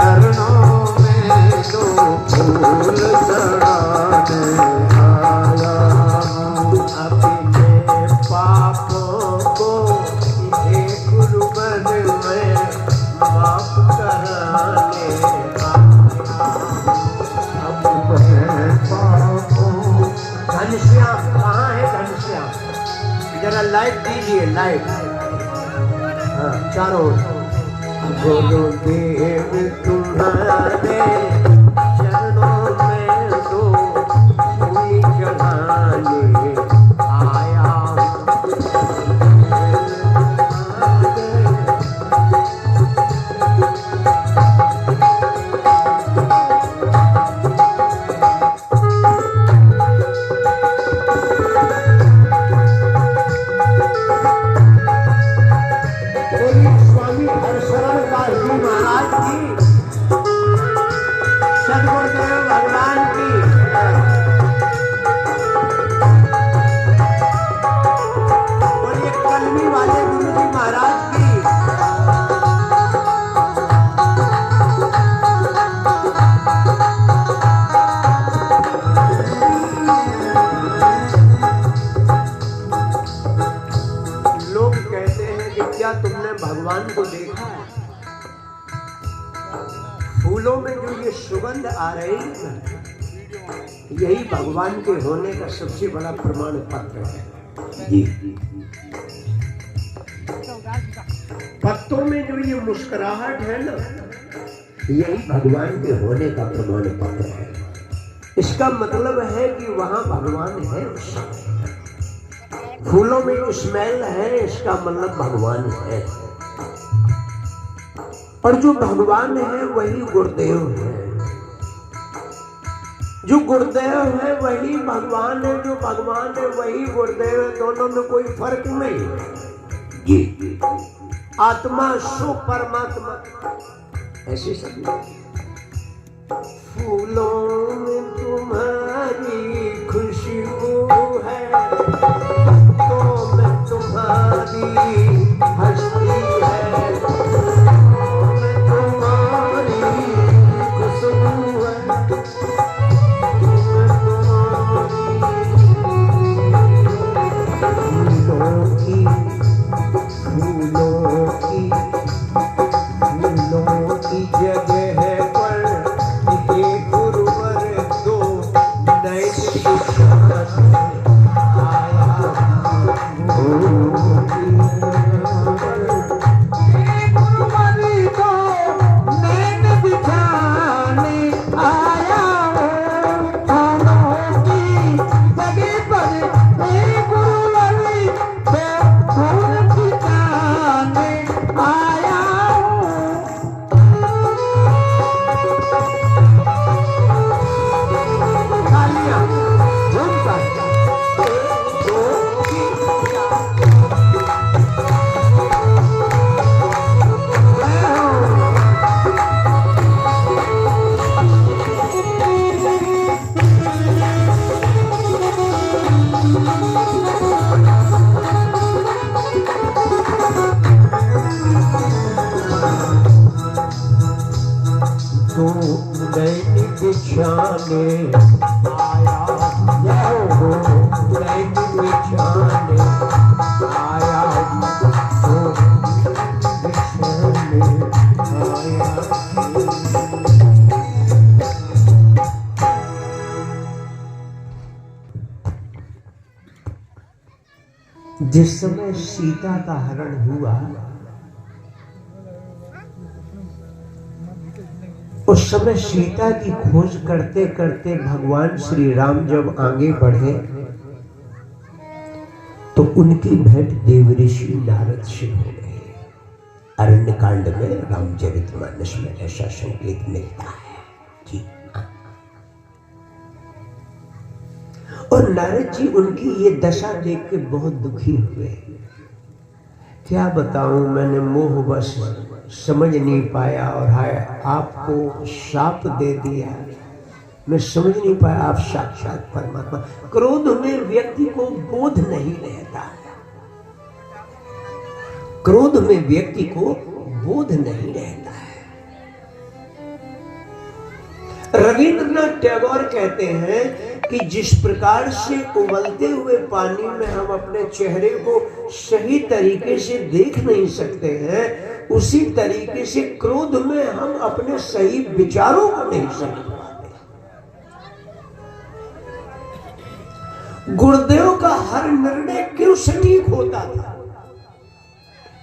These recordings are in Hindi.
चरणों में तो फूल चढ़ाने आया हूँ। अपने पापों को हे गुरुवर में माफ कराने अपने पापों। घनश्याम कहाँ है घनश्याम? जरा लाइट दीजिए लाइट। हाँ चारों ओर। गुरुदेव तुम्हारे चरणों में तो फूल चढ़ाने आया स्वामी हरशरण दास जी महाराज की, सद्गुरुदेव भगवान की, और ये कलमी वाले गुरु जी महाराज की। लोग कहते हैं कि क्या तुमने भगवान को देखा है? फूलों में जो ये सुगंध आ रही है, यही भगवान के होने का सबसे बड़ा प्रमाण पत्र है जी। पत्तों में जो ये मुस्कुराहट है ना, यही भगवान के होने का प्रमाण पत्र है। इसका मतलब है कि वहां भगवान है। फूलों में जो स्मेल है, इसका मतलब भगवान है। और जो भगवान है वही गुरुदेव है। जो गुरुदेव है वही भगवान है, जो भगवान है वही गुरुदेव है। दोनों में कोई फर्क नहीं है जी। आत्मा सो परमात्मा ऐसे सब। फूलों में तुम्हारी खुशबू है तो मैं तुम्हारी हस्ती है, मैं तुम्हारी खुशबू है, फूलों की जगह पर ये गुरुवर दो नए बिछाने आया, हो नैन बिछाने आया, हो बिछाने आया। जिस समय सीता का हरण हुआ, उस समय सीता की खोज करते करते भगवान श्री राम जब आगे बढ़े तो उनकी भेंट देवऋषि नारद से हो गई। अरण्य कांड में रामचरितमानस में ऐसा संकेत मिलता है जी। और नारद जी उनकी ये दशा देख के बहुत दुखी हुए। क्या बताऊं, मैंने मोहवश समझ नहीं पाया और हाय आपको शाप दे दिया। मैं समझ नहीं पाया आप साक्षात परमात्मा। क्रोध में व्यक्ति को बोध नहीं रहता, क्रोध में व्यक्ति को बोध नहीं रहता है। रविंद्रनाथ टैगोर कहते हैं कि जिस प्रकार से उबलते हुए पानी में हम अपने चेहरे को सही तरीके से देख नहीं सकते हैं, उसी तरीके से क्रोध में हम अपने सही विचारों को नहीं समझ पाते। गुरुदेव का हर निर्णय क्यों सटीक होता था?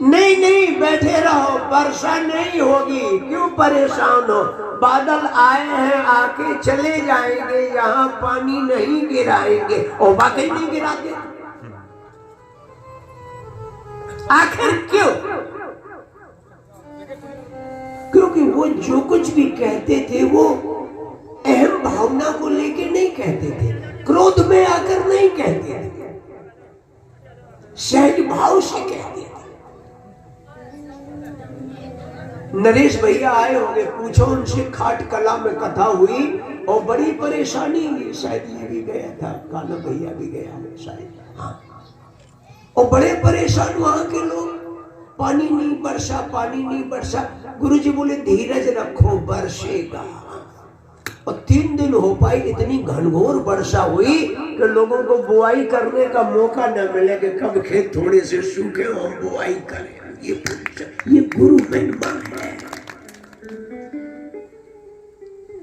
नहीं नहीं बैठे रहो, वर्षा नहीं होगी, क्यों परेशान हो, बादल आए हैं आके चले जाएंगे, यहाँ पानी नहीं गिराएंगे। और वाकई नहीं गिराते। आखिर क्यों? क्योंकि वो जो कुछ भी कहते थे वो अहम भावना को लेके नहीं कहते थे, क्रोध में आकर नहीं कहते थे, सहज भाव से कहते थे। नरेश भैया आए होंगे, पूछो उनसे, खाट कला में कथा हुई और बड़ी परेशानी हुई। शायद ये भी गया था, काला भैया भी गया है शायद, हाँ। और बड़े परेशान वहां के लोग, पानी नहीं बरसा, पानी नहीं बरसा। गुरुजी बोले धीरज रखो, बरसेगा। और 3 दिन हो पाई, इतनी घनघोर वर्षा हुई कि लोगों को बुआई करने का मौका न मिले कि कब खेत थोड़े से सूखे हो हम बुआई करें। ये गुरु महिमा है।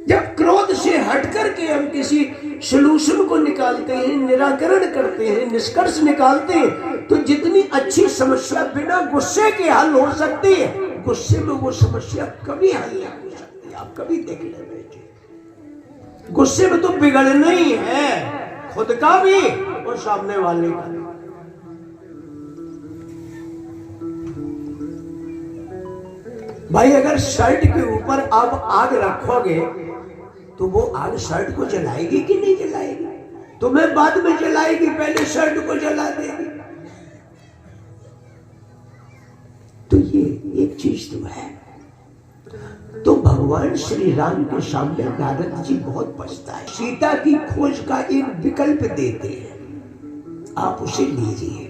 जब क्रोध से हट करके हम किसी सलूशन को निकालते हैं, निराकरण करते हैं, निष्कर्ष निकालते हैं, तो जितनी अच्छी समस्या बिना गुस्से के हल हो सकती है, गुस्से में वो समस्या कभी हल नहीं हो सकती। आप कभी देख ले बैठे, गुस्से में तो बिगड़ना ही है, खुद का भी और सामने वाले का। भाई अगर शर्ट के ऊपर आप आग रखोगे तो वो आग शर्ट को जलाएगी कि नहीं जलाएगी? तुम्हें बाद में जलाएगी, पहले शर्ट को जला देगी। तो ये एक चीज तो है। तो भगवान श्री राम के सामने नारद जी बहुत पछता है। सीता की खोज का एक विकल्प देते हैं, आप उसे लीजिए।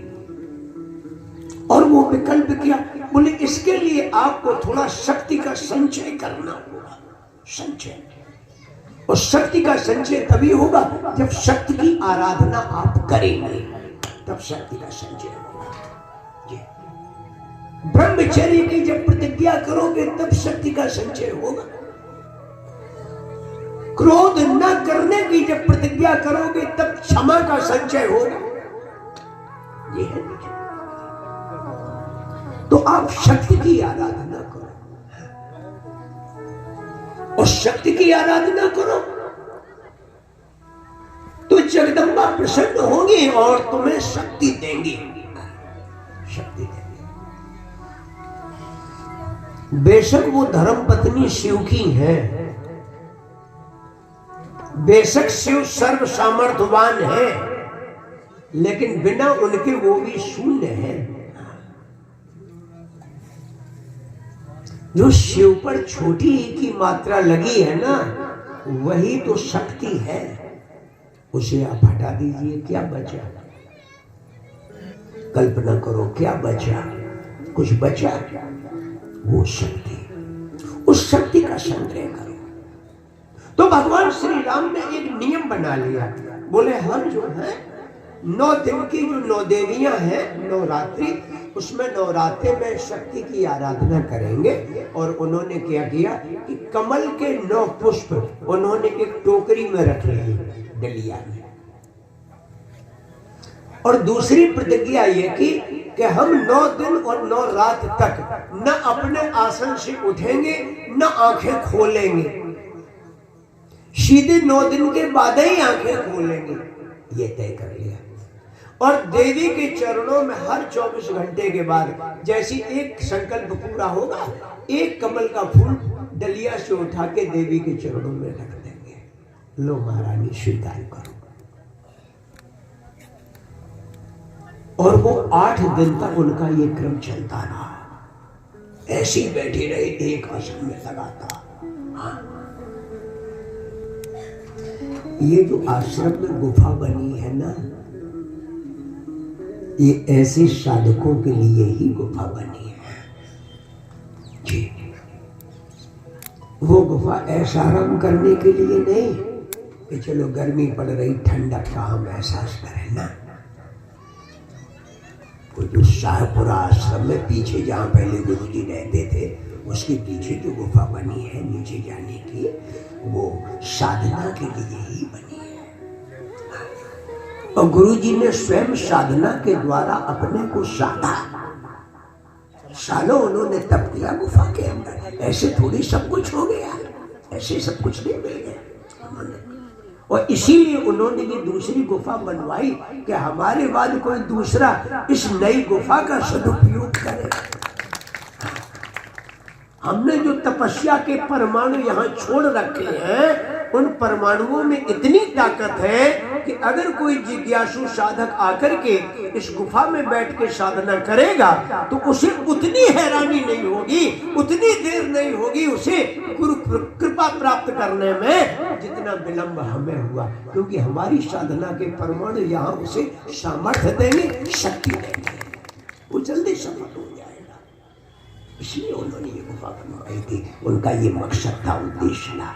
और वो विकल्प क्या? बोले इसके लिए आपको थोड़ा शक्ति का संचय करना होगा। संचय, और शक्ति का संचय तभी होगा जब शक्ति की आराधना आप करेंगे, तब शक्ति का संचय होगा। ब्रह्मचर्य की जब प्रतिज्ञा करोगे तब शक्ति का संचय होगा। क्रोध न करने की जब प्रतिज्ञा करोगे तब क्षमा का संचय होगा। ये है विचार। तो आप शक्ति की आराधना करो, और शक्ति की आराधना करो तो जगदम्बा प्रसन्न होगी और तुम्हें शक्ति देंगी। शक्ति देंगी। बेशक वो धर्म पत्नी शिव की है, बेशक शिव सर्व सामर्थ्यवान है, लेकिन बिना उनके वो भी शून्य है। जो शिव पर छोटी ही की मात्रा लगी है ना, वही तो शक्ति है। उसे आप हटा दीजिए, क्या बचा? कल्पना करो क्या बचा? कुछ बचा? वो शक्ति, उस शक्ति का संग्रह करो। तो भगवान श्री राम ने एक नियम बना लिया। बोले हम जो है 9 दिन की जो 9 देवियां हैं, नवरात्रि, उसमें नवरात्रि में शक्ति की आराधना करेंगे। और उन्होंने क्या किया कि कमल के 9 पुष्प उन्होंने एक टोकरी में रख लिए, डलिया में। और दूसरी प्रतिज्ञा ये की कि हम 9 दिन और 9 रात तक न अपने आसन से उठेंगे न आंखें खोलेंगे, सीधे 9 दिन के बाद ही आंखें खोलेंगे, ये तय कर लिया। और देवी के चरणों में हर 24 घंटे के बाद जैसी एक संकल्प पूरा होगा, एक कमल का फूल डलिया से उठा के देवी के चरणों में रख देंगे। लो महारानी स्वीकार करो। और वो 8 दिन तक उनका ये क्रम चलता रहा। ऐसे ही बैठे रहे एक आसन में लगातार। हाँ। ये जो आश्रम में गुफा बनी है ना, ये ऐसे साधकों के लिए ही गुफा बनी है जी। वो गुफा ऐशाराम करने के लिए नहीं कि चलो गर्मी पड़ रही ठंडक का हम एहसास करें ना। वो जो शाहपुरा आश्रम में पीछे जहाँ पहले गुरुजी रहते थे उसके पीछे जो गुफा बनी है नीचे जाने की, वो साधना के लिए ही बनी है। और गुरुजी ने स्वयं साधना के द्वारा अपने को साधा। सालों उन्होंने तप किया गुफा के अंदर। ऐसे थोड़ी सब कुछ हो गया, ऐसे सब कुछ नहीं मिल गया उन्होंने। और इसीलिए उन्होंने ये दूसरी गुफा बनवाई कि हमारे बाद कोई दूसरा इस नई गुफा का सदुपयोग करे। हमने जो तपस्या के परमाणु यहाँ छोड़ रखे हैं, उन परमाणुओं में इतनी ताकत है कि अगर कोई जिज्ञासु साधक आकर के इस गुफा में बैठ के साधना करेगा तो उसे उतनी हैरानी नहीं होगी, उतनी देर नहीं होगी उसे गुरु कृपा प्राप्त करने में जितना विलंब हमें हुआ। क्योंकि हमारी साधना के परमाणु यहाँ उसे सामर्थ्य देंगे, शक्ति देंगे, वो जल्दी सफल हो जाएगा। इसलिए उन्होंने ये गुफा बनवाई थी। उनका ये मकसद था, उद्देश्य था।